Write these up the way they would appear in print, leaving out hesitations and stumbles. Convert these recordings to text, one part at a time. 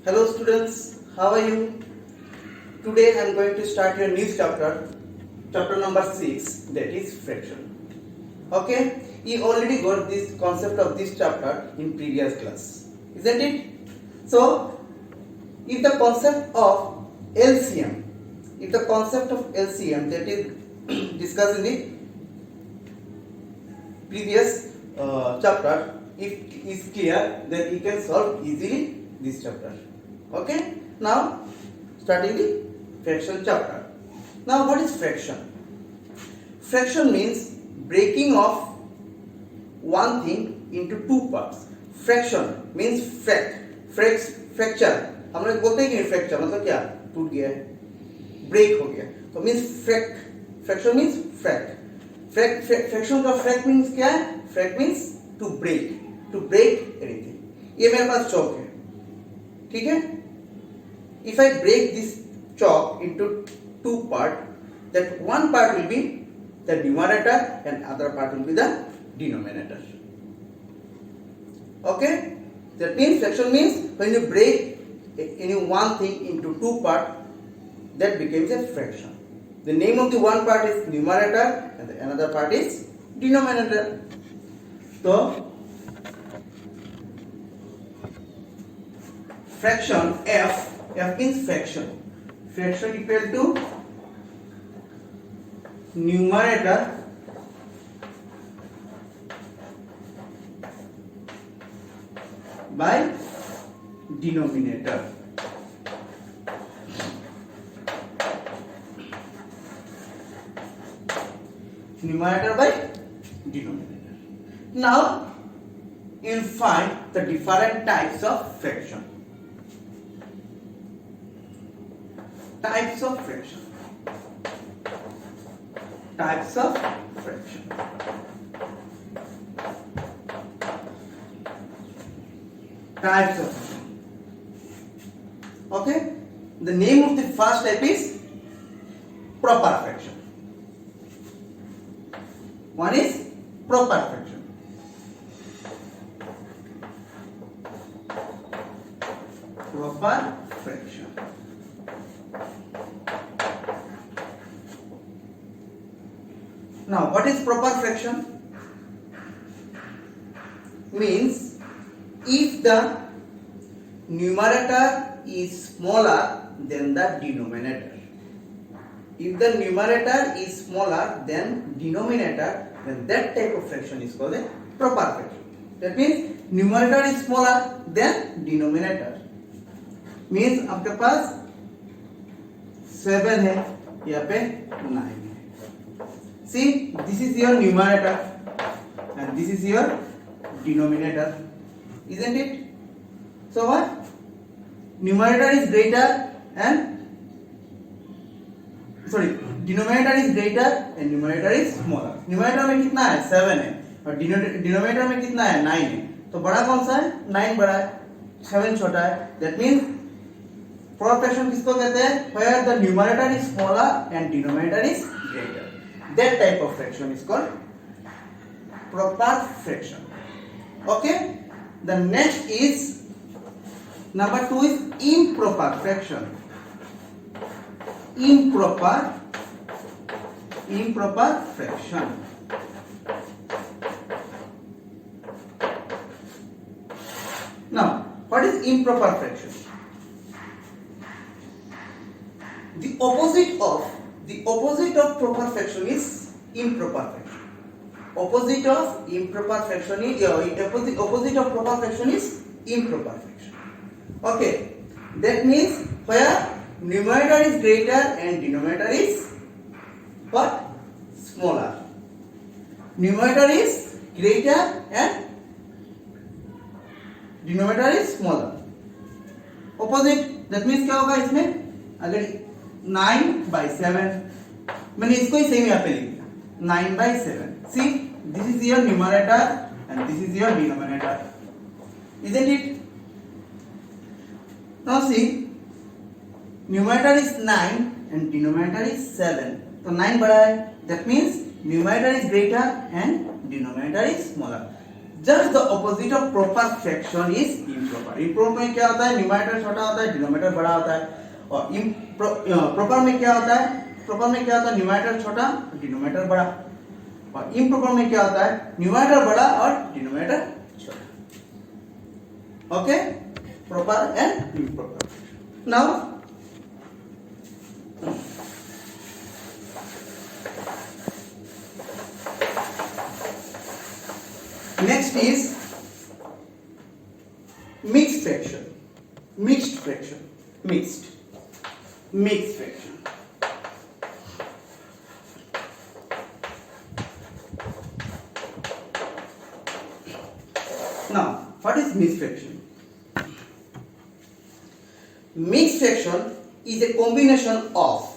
Hello students, how are you? Today I am going to start your new chapter, chapter number 6, that is fraction. Okay, you already got this concept of this chapter in previous class, isn't it? So, if the concept of LCM, that is discussed in the previous chapter, if it is clear, then you can solve easily this chapter. Okay, now starting the fraction chapter. Now what is fraction? Fraction means breaking of one thing into two parts. Fraction means fracture. हम लोग बोलते हैं कि fracture मतलब क्या, टूट गया है, ब्रेक हो गया, तो मीन्स फ्रैक्शन मीन्स फ्रैक्शन का फ्रैक मीन्स क्या है? फ्रैक मीन्स टू ब्रेक एनीथिंग. ये मेरे पास चौक है, ठीक है. If I break this chalk into two parts, that one part will be the numerator and other part will be the denominator. Okay, that means fraction means when you break any one thing into two parts, that becomes a fraction. The name of the one part is numerator and the another part is denominator. So fraction f means fraction. Fraction equal to numerator by denominator. Numerator by denominator. Now you will find the different types of fraction. Types of fraction. Okay, the name of the first type is proper fraction. One is proper fraction. Now, what is proper fraction? Means if the numerator is smaller than the denominator. If the numerator is smaller than denominator, then that type of fraction is called a proper fraction. That means numerator is smaller than denominator. Means आपके पास 7 है, यहाँ पे 9 है. See, this is your numerator and this is your denominator, isn't it? So what? Numerator is greater and denominator is greater and numerator is smaller. numerator में कितना है? 7 है और denominator में कितना है? 9 है. तो बड़ा कौन सा है? 9 बड़ा है, 7 छोटा है. That means proper fraction किसको कहते हैं? Where the numerator is smaller and denominator is greater. That type of fraction is called proper fraction. Okay, the next is number 2 is improper fraction. Improper fraction. Now, what is improper fraction? The opposite of proper fraction is improper fraction. Opposite of proper fraction is improper fraction. Okay, that means where numerator is greater and denominator is what? Smaller. Numerator is greater and denominator is smaller. Opposite, that means क्या होगा इसमें? अगर 9/7, मैंने इसको ही same यहाँ पे लिख दिया 9/7. See, this is your numerator and this is your denominator, isn't it? Now see, numerator is 9 and denominator is 7. तो 9 बड़ा है, that means numerator is greater and denominator is smaller. Just the opposite of proper fraction is improper. Improper में क्या होता है, numerator छोटा होता है, डिनोमिनेटर बड़ा होता है। और प्रॉपर में क्या होता है, प्रॉपर में क्या होता है, न्यूमरेटर छोटा, डिनोमिनेटर बड़ा। और इम्प्रॉपर में क्या होता है, न्यूमरेटर बड़ा और डिनोमिनेटर छोटा। Okay, proper and improper. Now next is mixed fraction. Mixed fraction. Mixed fraction. Now, what is mixed fraction? Mixed fraction is a combination of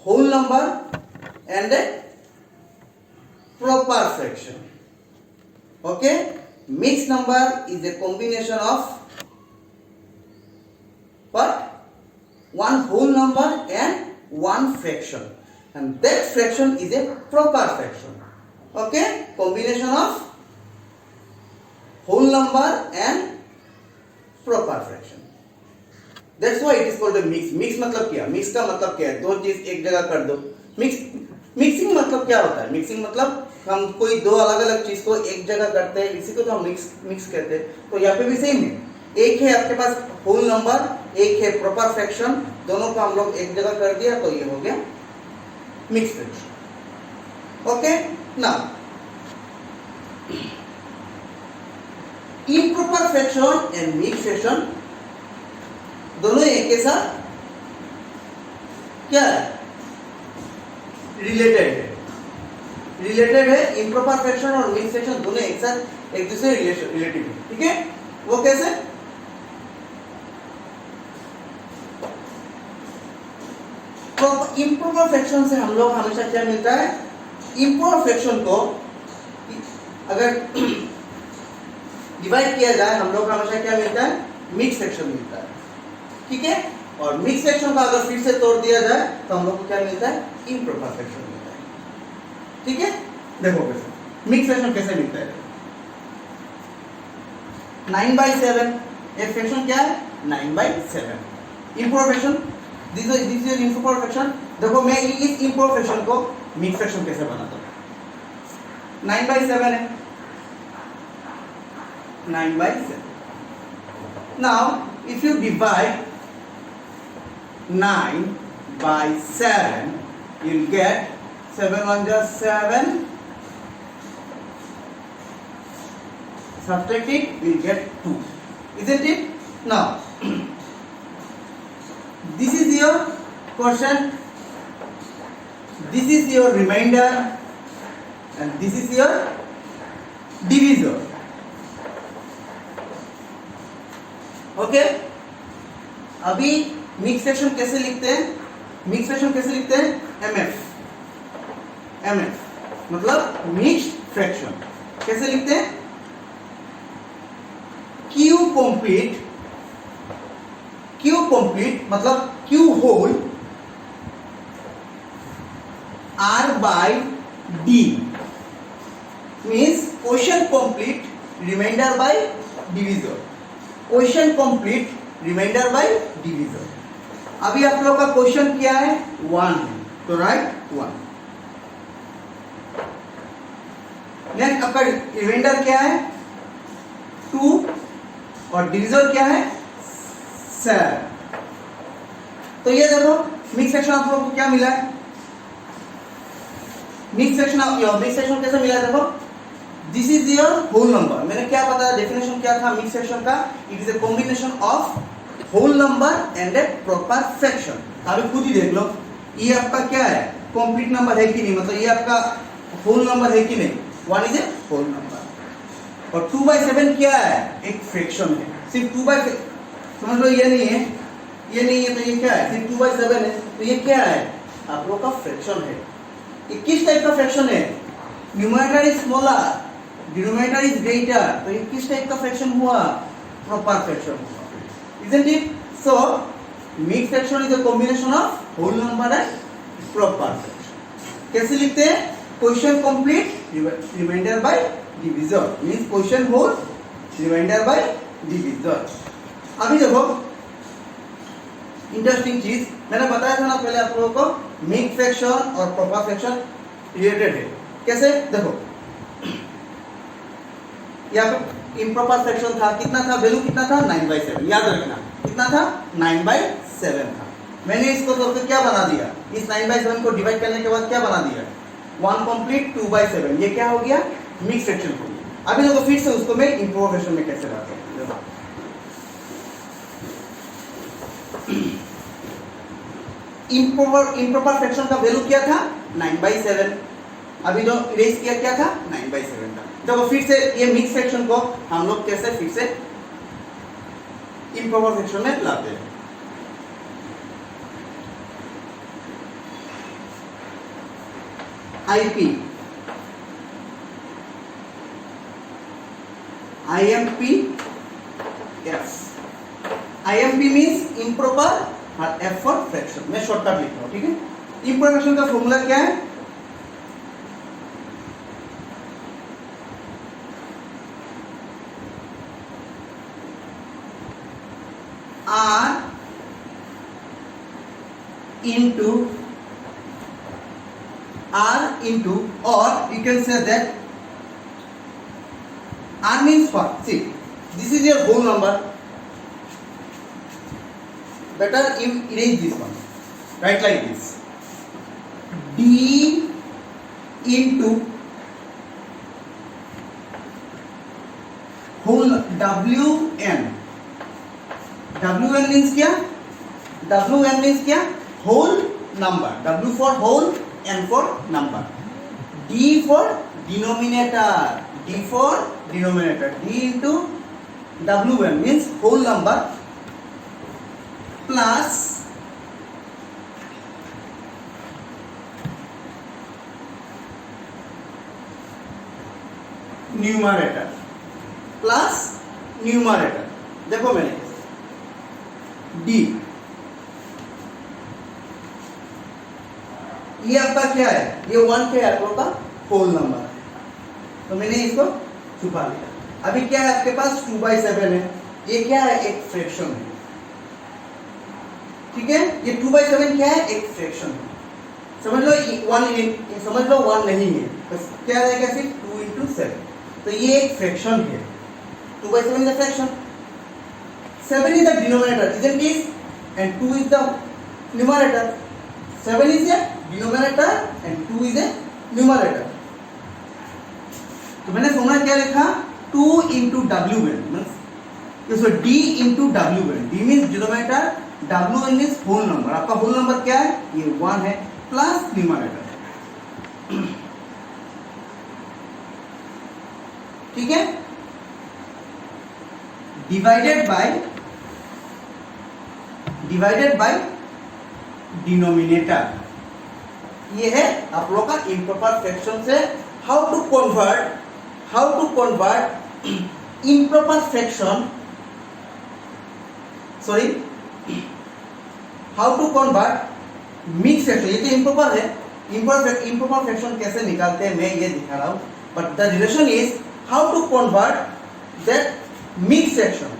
whole number and a proper fraction. Okay, mixed number is a combination of what? One whole number and one fraction, and that fraction is a proper fraction. Okay, combination of whole number and proper fraction. That's why it is called a mix. Mix मतलब क्या? Mix का मतलब क्या है? दो चीज एक जगह कर दो। मिक्सिंग मतलब क्या होता है? मिक्सिंग मतलब हम कोई दो अलग अलग चीज को एक जगह करते हैं, इसी को तो हम मिक्स कहते हैं। तो यहाँ पे भी सेम है, एक है आपके पास होल नंबर, एक है प्रॉपर फ्रैक्शन, दोनों को हम लोग एक जगह कर दिया तो ये हो गया mix fraction. Okay, now improper fraction and mix fraction दोनों एक के साथ क्या है, रिलेटेड है। इम्प्रॉपर फ्रैक्शन और मिक्स फ्रैक्शन दोनों एक साथ एक दूसरे रिलेटिव है। ठीक है, वो कैसे? तो इम्प्रॉपर फ्रैक्शन से हम लोग हमेशा क्या मिलता है, इम्प्रॉपर फ्रैक्शन को अगर डिवाइड किया जाए हम लोग हमेशा क्या मिलता है, मिक्स फ्रैक्शन मिलता है। ठीक है, और मिक्स फ्रैक्शन का अगर फिर से तोड़ दिया जाए तो हम लोग को क्या मिलता है, इम्प्रॉपर फ्रैक्शन मिलता है। ठीक है, देखो कैसे मिक्स फ्रैक्शन कैसे मिलता है। 9/7 एक फ्रैक्शन क्या है, 9/7। Improper fraction, this is improper fraction. देखो मैं इस इम्प्रॉपर फ्रैक्शन को मिक्स फ्रैक्शन कैसे बनाता हूं। 9/7 है, 9/7। Now if you divide 9/7 you'll get 7 1 just 7, subtract it, you'll get 2, isn't it? Now this is your quotient, this is your remainder, and this is your divisor. Okay, अभी mix fraction कैसे लिखते हैं, mix fraction कैसे लिखते हैं, MF मतलब mixed fraction कैसे लिखते हैं, Q कंप्लीट मतलब Q whole R/D means quotient complete remainder by divisor, quotient complete remainder by divisor. अभी आप लोग का क्वेश्चन क्या है, 1 है, तो राइट 1। नेक्स्ट आपका रिमाइंडर क्या है, 2, और डिविजर क्या है, 7। तो ये देखो मिक्स फ्रैक्शन आप लोगों को क्या मिला है, मिक्स फ्रैक्शन कैसे मिला है, देखो this is your whole number. मैंने क्या बताया, डेफिनेशन क्या था मिक्स फ्रैक्शन का, it is a combination of whole number and a proper fraction. अभी खुद ही देख लो, ये आपका क्या है, कंप्लीट नंबर है कि नहीं, मतलब ये आपका होल नंबर है कि नहीं, 1 इज ए होल नंबर। और 2/7 क्या है, एक फ्रैक्शन है, सिर्फ 2/7 समझ लो, ये नहीं है, ये नहीं है, तो ये क्या है, सिर्फ 2/7 है, तो ये क्या है, आप लोग का फ्रैक्शन है। ये किस टाइप का फ्रैक्शन है, numerator is smaller, denominator is greater, तो ये किस टाइप का फ्रैक्शन हुआ, प्रॉपर फ्रैक्शन हुआ, isn't it? So mixed fraction is a combination of whole number and proper fraction. कैसे लिखते हैं, quotient complete remainder by divisor means question whole remainder by divisor. अभी देखो इंटरेस्टिंग चीज मैंने बताया था ना पहले आप लोगों को मिक्स फ्रैक्शन और प्रॉपर फ्रैक्शन रिलेटेड है। कैसे देखो यहाँ पे इम्प्रॉपर फ्रैक्शन था, कितना था वैल्यू कितना था 9/7, याद रखना कितना था 9/7 था। मैंने इसको तो क्या बना दिया, इस 9/7 को डिवाइड करने के बाद क्या बना दिया 1 कंप्लीट 2/7, ये क्या हो गया मिक्स फ्रैक्शन हो गया। अभी देखो फिर से उसको मैं इम्प्रॉपर फ्रैक्शन में कैसे लाता हूँ। इम्प्रॉपर फ्रैक्शन का वैल्यू क्या था 9/7, अभी जो इरेज किया क्या था 9/7 था। देखो फिर से ये मिक्स फ्रैक्शन को हम लोग कैसे फिर से इम्प्रॉपर फ्रैक्शन में लाते हैं। IP IMP F, IMP means improper और F फॉर फ्रैक्शन। मैं शॉर्टकट लिख रहा हूं, ठीक है। इम्प्रॉपर फ्रैक्शन का फॉर्मूला क्या है, R into or you can say that R means what? See, this is your whole number. Better erase this one. Write like this. D into whole WN. WN means क्या? WN means क्या? Whole number. W for whole, N for number. D for denominator. D for denominator. D into WN means whole number plus numerator. Plus numerator. देखो मैंने D, ये आपका क्या है, ये 1 क्या है आपका होल नंबर है, तो मैंने इसको छुपा लिया। अभी क्या है आपके पास 2/7 है, ये क्या है एक फ्रैक्शन है, ठीक है। ये 2/7 क्या है एक फ्रैक्शन है, समझ लो 1 नहीं है, बस क्या रहेगा सिर्फ 2 into 7, तो ये एक फ्रैक्शन है। 2/7 is a fraction, 7 is the denominator, isn't it? And 2 is the numerator. 7 is a denominator and 2 is a numerator. तो मैंने फॉर्मूला क्या लिखा 2 into WN मींस इसको D into WN. D means denominator, WN means whole number. आपका whole number क्या है, ये 1 है, प्लस numerator, ठीक है, डिवाइडेड बाय डिनोमिनेटर। ये है आप लोग का इम्प्रॉपर फ्रैक्शन से how to convert improper fraction, sorry how to convert mix fraction. ये तो इम्प्रॉपर है, इम्प्रॉपर फ्रैक्शन कैसे निकालते हैं मैं ये दिखा रहा हूं, but the relation is how to convert that mix fraction.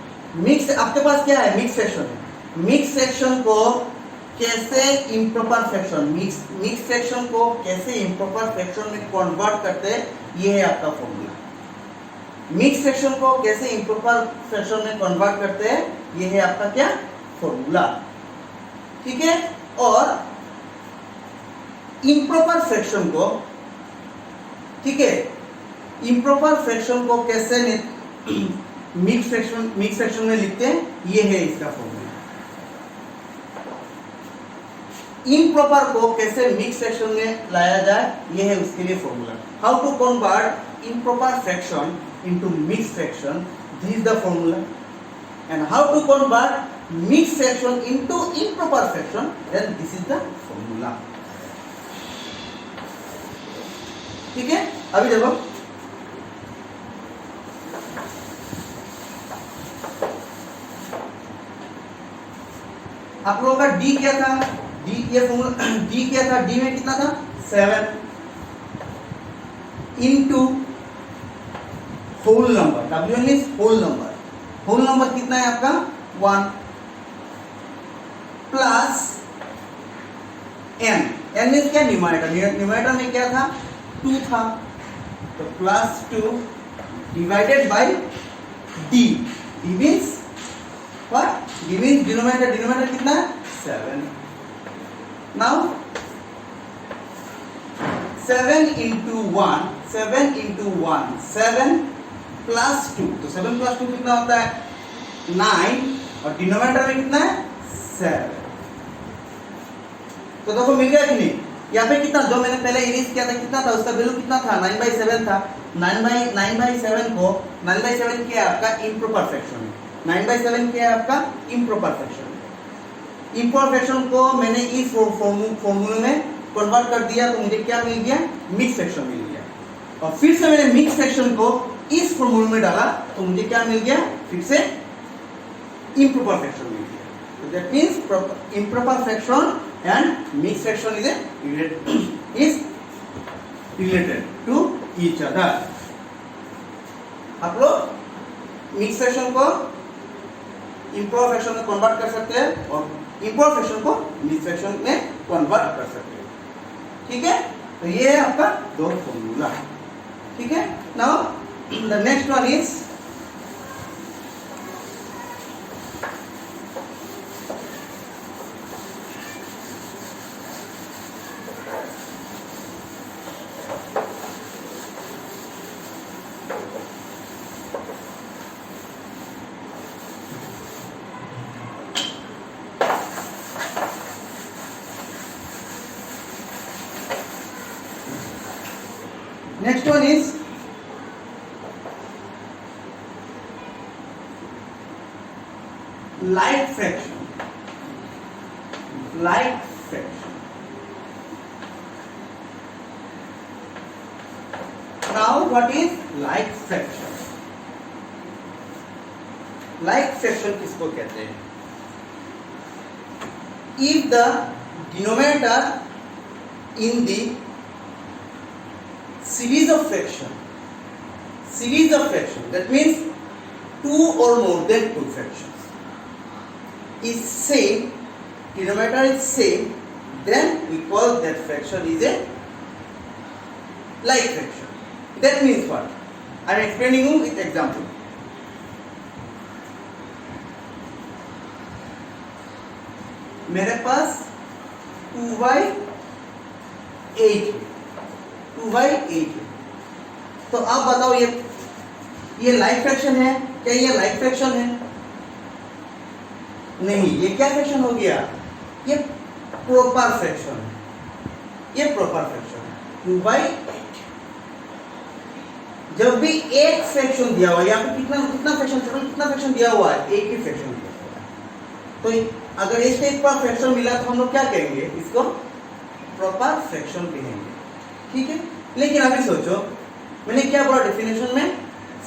Mix आपके पास क्या है मिक्स फ्रैक्शन है, मिक्स फ्रैक्शन को कैसे इम्प्रॉपर फ्रैक्शन, मिक्स फ्रैक्शन को कैसे इम्प्रॉपर फ्रैक्शन में कन्वर्ट करते हैं, ये है आपका फॉर्मूला। मिक्स फ्रैक्शन को कैसे इम्प्रॉपर फ्रैक्शन में कन्वर्ट करते हैं, ये है आपका क्या फॉर्मूला, ठीक है। और इम्प्रॉपर फ्रैक्शन को, ठीक है, इम्प्रॉपर फ्रैक्शन को कैसे मिक्स फ्रैक्शन में लिखते हैं, ये है इसका फॉर्मूला। इम्प्रॉपर को कैसे मिक्स फ्रैक्शन में लाया जाए, ये है उसके लिए formula. How to convert improper fraction into mix fraction, this is the formula. And how to convert mix fraction into improper fraction, then this is the formula, ठीक है। अभी देखो आप लोगों का D क्या था, D ये फॉर्मूला D क्या था, D में कितना था 7 into whole number, W means whole number, whole number कितना है आपका 1 प्लस n, n मीन्स क्या न्यूमरेटर, न्यूमरेटर में क्या था 2 था, तो plus 2 divided by d, d means what, d means denominator, denominator कितना है 7, नाउ 7 into 1, 7 into 1, 7 plus 2, तो 7 plus 2 कितना होता है 9, और डिनोमिनेटर में कितना है 7, तो देखो मिल गया कि नहीं, यहाँ पे कितना, जो मैंने पहले इरेज किया था कितना था, उसका वैल्यू कितना था 9/7 था, 9/7 को 9/7 क्या है आपका इम्प्रॉपर फ्रैक्शन है, 9/7 क्या है आपका इम्प्रॉपर फ्रैक्शन, इम्प्रॉपर फ्रैक्शन को मैंने इस फॉर्मूले में कन्वर्ट कर दिया, तो मुझे क्या मिल गया मिक्स फ्रैक्शन मिल गया, और फिर से मैंने मिक्स फ्रैक्शन को इस फॉर्मूले में डाला, तो मुझे क्या मिल गया फिर से इम्प्रॉपर फ्रैक्शन मिल गया, तो that means improper fraction and mix fraction is related to each other. आप लोग मिक्स फ्रैक्शन को इम्प्रॉपर फ्रैक्शन में कन्वर्ट कर सकते हैं और इम्प्रॉपर फ्रैक्शन को मिक्स फ्रैक्शन में कन्वर्ट कर सकते हैं, ठीक है, तो ये है आपका दो फॉर्मूला, ठीक है। Now the next one is next one is light fraction, light fraction. Now what is light fraction? Light fraction किसको कहते हैं? If the denominator in the series of fraction, that means 2 or more than 2 fractions is same, denominator is same, then we call that fraction is a like fraction. That means what? I am explaining you with example. मेरे पास 2/8 है, 2/8 है, तो आप बताओ ये like fraction है क्या, ये लाइक फ्रैक्शन है? नहीं, ये क्या फ्रैक्शन हो गया, ये प्रॉपर फ्रैक्शन है, ये प्रॉपर फ्रैक्शन है 2/8। जब भी एक फ्रैक्शन दिया हुआ है, यहाँ पे कितना फ्रैक्शन दिया हुआ है, एक ही फ्रैक्शन दिया हुआ है, तो अगर इस टाइप का फ्रैक्शन मिला तो हम लोग क्या कहेंगे, इसको प्रॉपर फ्रैक्शन कहेंगे, ठीक है। लेकिन अभी सोचो, मैंने क्या बोला डेफिनेशन में,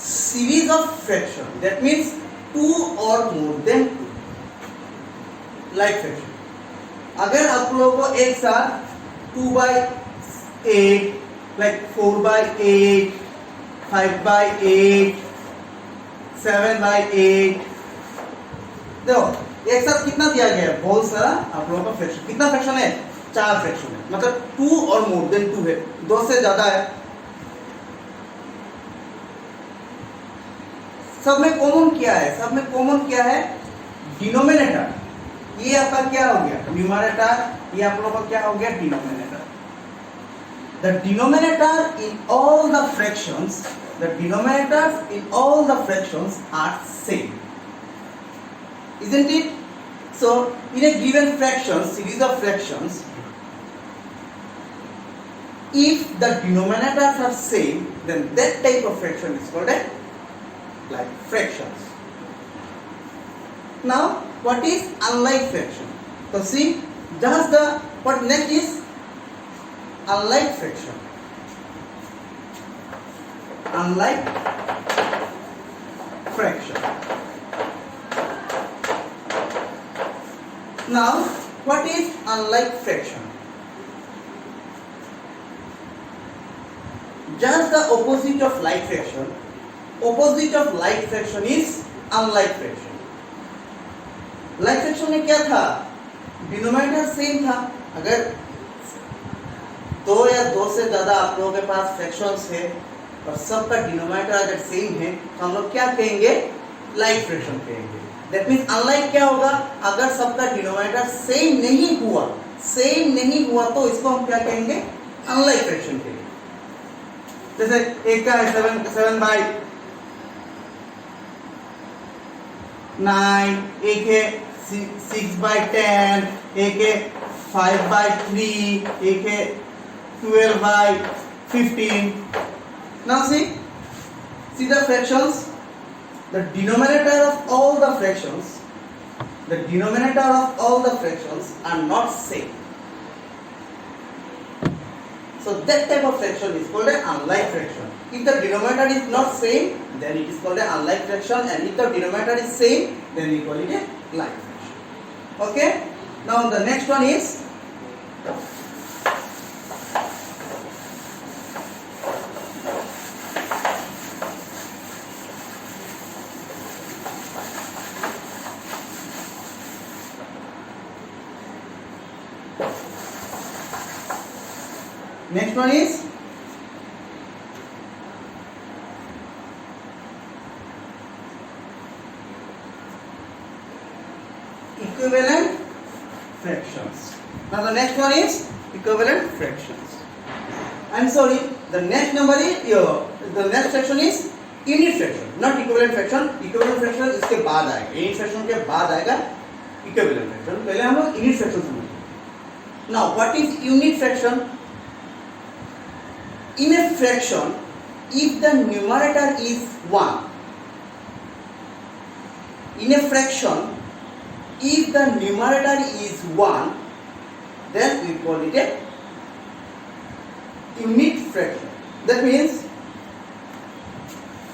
series of fraction, that means 2 और मोर देन 2 लाइक फ्रैक्शन। अगर आप लोगों को एक साथ 2/8, लाइक 4/8, 5/8, 7/8, देखो एक साथ कितना दिया गया है, बहुत सारा आप लोगों का फ्रैक्शन, कितना फ्रैक्शन है, 4 फ्रैक्शन है, मतलब 2 और मोर देन 2 है, 2 से ज्यादा है। सब में कॉमन क्या है, सब में कॉमन क्या है, डिनोमिनेटर, ये आपका क्या हो गया न्यूमरेटर, ये आप लोगों का क्या हो गया denominator. The denominator in all the fractions, the denominators in all the fractions are same, isn't it? So in a given fraction, series of fractions, if the denominators are same, then that type of fraction is called a like fractions. Now what is unlike fraction? So see, just the what next is unlike fraction, unlike fraction. Now what is unlike fraction? Just the opposite of like fraction, opposite of like fraction is unlike fraction. Like fraction में क्या था, denominator same था. अगर दो या दो से ज्यादा आप लोगों के पास फ्रैक्शंस है और सबका डिनोमिनेटर अगर सेम है तो हम लोग क्या कहेंगे, लाइक फ्रैक्शन कहेंगे. दैट मीन्स अनलाइक क्या होगा, अगर सबका डिनोमिनेटर सेम नहीं हुआ तो इसको हम क्या कहेंगे, अनलाइक फ्रैक्शन कहेंगे. जैसे एक का है 7/9, एक है 6/10, एक है 5/3, एक है 12/15. Now see the fractions. The denominator of all the fractions are not same. So that type of fraction is called an unlike fraction. If the denominator is not same, then it is called an unlike fraction, and if the denominator is same, then we call it a like fraction. Okay? Now the next one is equivalent fractions. Now the next one is equivalent fractions. I'm sorry, the next fraction is unit fraction, not equivalent fraction. Equivalent fraction इसके बाद आएगा, unit fraction के बाद आएगा equivalent fraction. पहले हम लोग unit fraction समझेंगे. Now what is unit fraction? In a fraction, if the numerator is 1, in a fraction, if the numerator is 1, then we call it a unit fraction. That means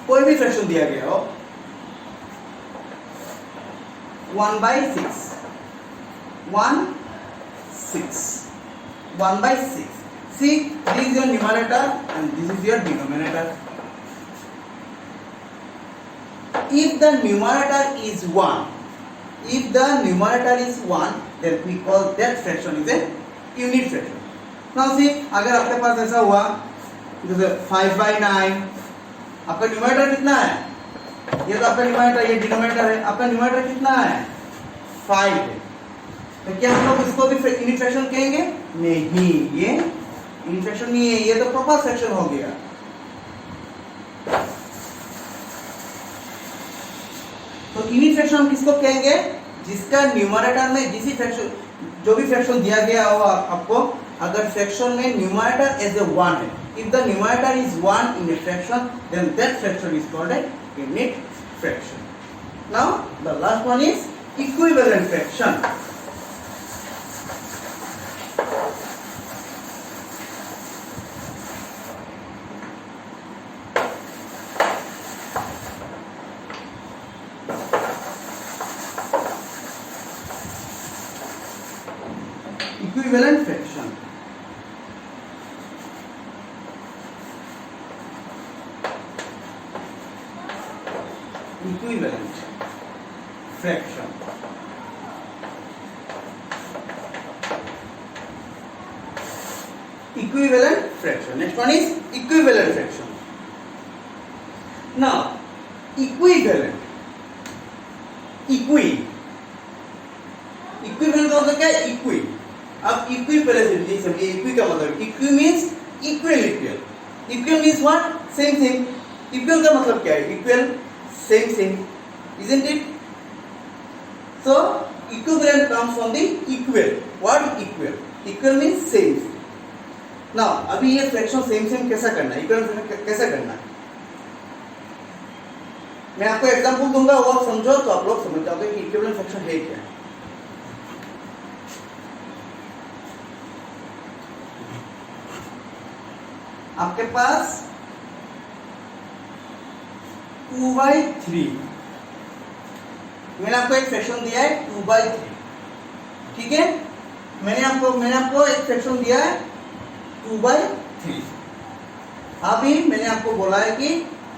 कोई भी fraction दिया गया हो 1/6, 1/6. See, this is your numerator and this is your denominator. If the numerator is 1, then we call that fraction is a unit fraction. Now see, अगर आपके पास ऐसा हुआ जैसे 5/9, आपका न्यूमरेटर कितना है, ये तो आपका न्यूमरेटर, ये डिनोमिनेटर है, आपका न्यूमरेटर कितना है 5 है, तो क्या हम लोग इसको भी यूनिट फ्रैक्शन कहेंगे? नहीं, ये यूनिट फ्रैक्शन नहीं है, ये तो प्रॉपर फ्रैक्शन हो गया. तो यूनिट फ्रैक्शन हम किसको कहेंगे? जिसका न्यूमरेटर में जो भी फ्रैक्शन दिया गया हो आपको, अगर फ्रैक्शन में न्यूमरेटर एज ए 1 है, if the numerator is 1 in a fraction, then that fraction is called a unit fraction. Now the last one is equivalent fraction. Equivalent fraction. Equivalent fraction. Equivalent fraction. Next one is equivalent fraction. Now, equivalent. Equivalent का मतलब क्या है? Equi. अब equi पहले से लिख सकते हैं. Equi का मतलब equi means equal. Equal means what? Same thing. Equal का मतलब क्या है? Equal, same, isn't it? So equivalent comes from the equal. What is equal? Equal means same. Now अभी ये फ्रैक्शन सेम कैसा करना है? इक्विवेलेंट कैसा करना है? मैं आपको एग्जांपल दूंगा, वो आप समझो तो आप लोग समझ जाओगे कि इक्विवेलेंट फ्रैक्शन है क्या. आपके पास 2/3, मैंने आपको एक फ्रैक्शन दिया है 2/3, ठीक है? मैंने आपको एक फ्रैक्शन दिया है 2/3. अभी मैंने आपको बोला है कि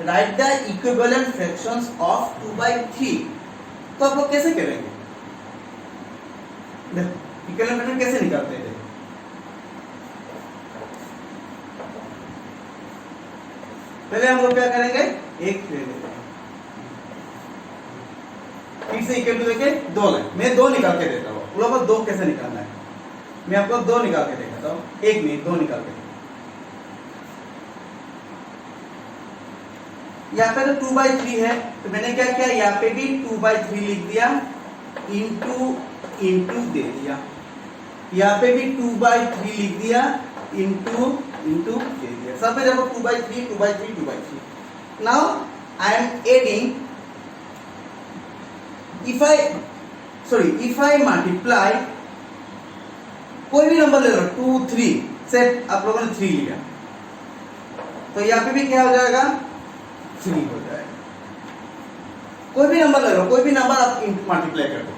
right the equivalent fractions of 2/3। तो आप लोग कैसे करेंगे? देखो इक्विवेलेंट फ्रैक्शन कैसे निकालते हैं। पहले हम लोग क्या करेंगे, एक ले लेते हैं, फिर से इक्वल टू देके दो लाइन, मैं दो निकाल के देता हूँ। आप लोगों को दो कैसे निकालना है मैं आपको दो निकाल के दिखाता हूँ। एक मिनट, दो निकाल के। यहाँ पे तो 2/3 है, तो मैंने क्या किया, यहाँ पे भी 2/3 लिख दिया, इंटू दे दिया। यहाँ पे भी 2/3 लिख दिया, इंटू दे दिया। सब में देखो 2/3 2/3 2/3। Now I am adding, if I multiply कोई भी नंबर ले लो, 2 3 सेट, आप लोगों ने 3 लिया, तो यहाँ पे भी क्या हो जाएगा, 3 हो जाएगा। कोई भी नंबर ले लो, कोई भी नंबर आप मल्टीप्लाई कर दो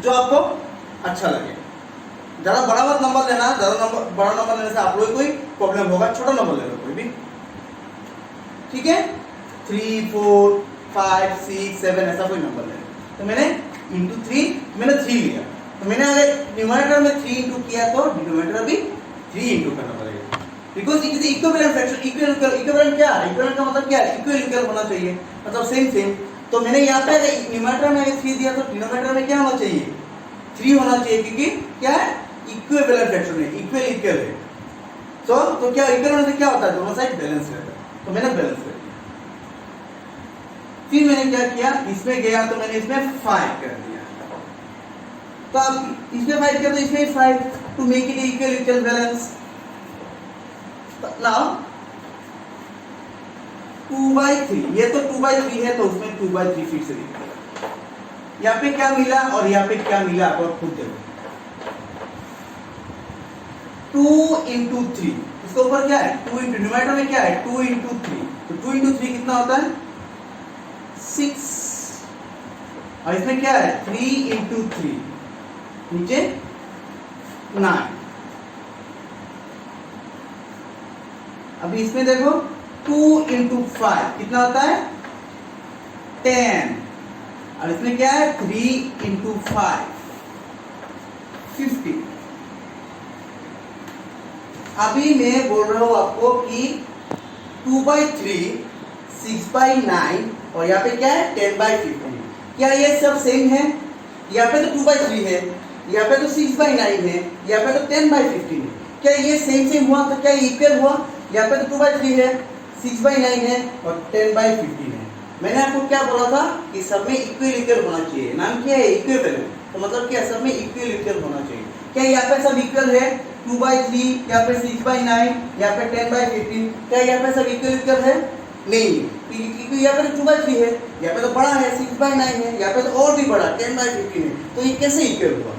जो आपको अच्छा लगे। ज्यादा बड़ा मत नंबर लेना, बड़ा नंबर लेने से आप लोग कोई प्रॉब्लम होगा। छोटा नंबर ले लो कोई भी, ठीक है। 3 4 5 6 7 ऐसा कोई नंबर ले लो। तो मैंने इंटू 3, मैंने 3 लिया, तो मैंने अगर न्यूमरेटर में 3 इंटू किया तो डिनोमिनेटर भी 3 इंटू करना पड़ेगा, because it is equivalent fraction. Equivalent क्या है, इक्विवेलेंट का मतलब क्या है, इक्वल होना चाहिए, मतलब सेम। तो मैंने यहाँ पे न्यूमरेटर में 3 दिया, तो डिनोमिनेटर में क्या होना चाहिए, 3 होना चाहिए, क्योंकि क्या है, इक्विवेलेंट फ्रैक्शन है, इक्वल है। तो क्या इक्वल होने से क्या होता है, दोनों साइड बैलेंस रहता है। तो मैंने बैलेंस कर दिया। फिर मैंने क्या किया, इसमें गया तो मैंने इसमें 5 कर दिया। तो आप इसमें 5 किया तो इसमें 5 to make it equal balance. Now 2/3, ये तो 2/3 है, तो उसमें 2/3 फिर से लिख दिया। यहाँ पे क्या मिला और यहाँ पे क्या मिला, आप खुद देखो। 2 इंटू 3, इसके ऊपर क्या है, 2 इंटू, न्यूमरेटर में क्या है, 2 इंटू 3, तो 2 इंटू 3 कितना होता है, 6। और इसमें क्या है, 3 इंटू 3, नीचे 9। अभी इसमें देखो 2 इंटू 5 कितना होता है, 10। और इसमें क्या है, 3 इंटू 5 50। अभी मैं बोल रहा हूं आपको कि 2/3 6/9 और यहाँ पे क्या है, 10/15। क्या ये सब सेम है? यहाँ पे तो 2/3 है, यहाँ पे तो 6/9 है, यहाँ पे तो 10/15 है। क्या ये सेम हुआ, तो क्या इक्वल हुआ? यहाँ पे तो 2/3 है, 6/9 है और 10/15 है। मैंने आपको क्या बोला था कि सब में इक्वल होना चाहिए। नाम क्या है, इक्विवेलेंट। तो मतलब क्या, सब में इक्वल होना चाहिए। क्या यहाँ पे सब इक्वल है, 2/3, यहाँ पे 6/9, यहाँ पे 10/15, क्या यहाँ पे सब इक्वल है? नहीं, क्योंकि यहाँ पे 2/3 है, यहाँ पे तो बड़ा है 6/9 है, यहाँ पे तो और भी बड़ा 10/15 है। तो ये कैसे इक्वल हुआ?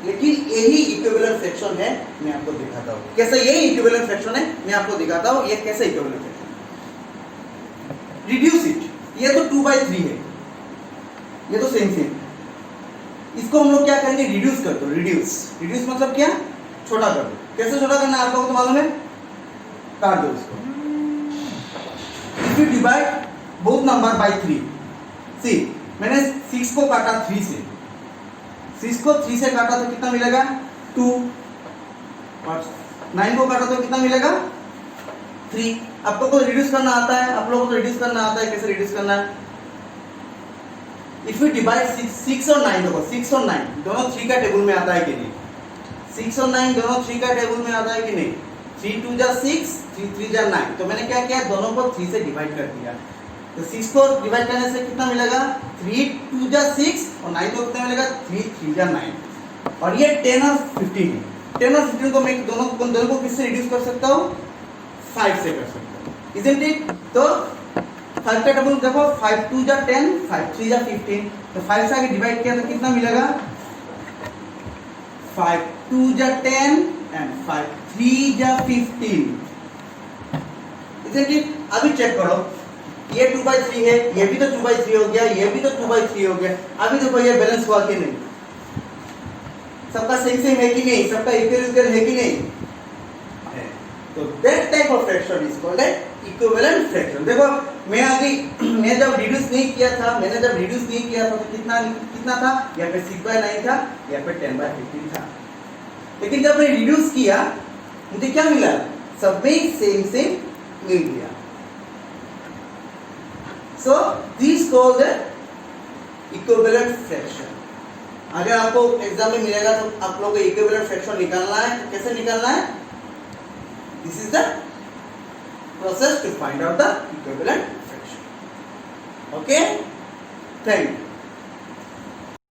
लेकिन यही इक्विवेलेंट फ्रैक्शन है, मैं आपको दिखाता हूँ कैसे। यही इक्विवेलेंट फ्रैक्शन है, मैं आपको दिखाता हूँ ये कैसे इक्विवेलेंट फ्रैक्शन। रिड्यूस इट, ये तो 2/3 है, ये तो सेम। इसको हम लोग क्या करेंगे, रिड्यूस कर दो। रिड्यूस मतलब क्या, छोटा कर दो। कैसे छोटा करना है आप लोगों को तो मालूम है, काट दो इसको। If you divide both number by 3, सी मैंने 6 को काटा 3 से, 6 को 3 से काटा तो कितना मिलेगा, 2। और 9 को काटा तो कितना मिलेगा, 3। आपको को रिड्यूस करना आता है, आप लोगों को रिड्यूस करना आता है। कैसे रिड्यूस करना है, इफ यू डिवाइड 6 और 9, देखो 6 और 9 दोनों 3 का टेबल में आता है कि नहीं, 6 और 9 दोनों 3 का टेबल में आता है कि नहीं। 3 2 जा 6, 3 3 जा 9। तो मैंने क्या किया, दोनों को 3 से डिवाइड कर दिया। तो 6 को डिवाइड करने से कितना मिलेगा, 3 2 जा 6 और 9 को कितना मिलेगा, 3 3 जा 9। और ये 10 और 15 है। 10 और 15 को मैं दोनों को किससे रिड्यूस कर सकता हूँ, 5 से कर सकता हूँ, इजंट इट। तो 5 का टेबल देखो, 5 2 जा 10, 5 3 जा 15। तो 5 से आगे डिवाइड किया तो कितना मिलेगा, 5 2 जा 10 एंड 5 3 जा 15, इजंट इट। अभी चेक करो, ये 2/3 है, ये भी तो 2/3 हो गया, ये भी तो 2/3 हो गया। अभी देखो ये बैलेंस हुआ कि नहीं, सबका सेम है कि नहीं, सबका इक्वल है कि नहीं। तो that type of fraction is called a equivalent fraction. देखो मैं जब रिड्यूस नहीं किया था तो कितना था, यहाँ पे 6/9 था, यहाँ पे 10/15 था। लेकिन जब मैं रिड्यूस किया मुझे क्या मिला, सब में सेम मिल गया। So this called equivalent fraction. अगर आपको एग्जाम में मिलेगा तो आप लोगों को इक्विवेलेंट फ्रैक्शन निकालना है, तो कैसे निकालना है, this is the process to find out the equivalent fraction. Okay, thank you.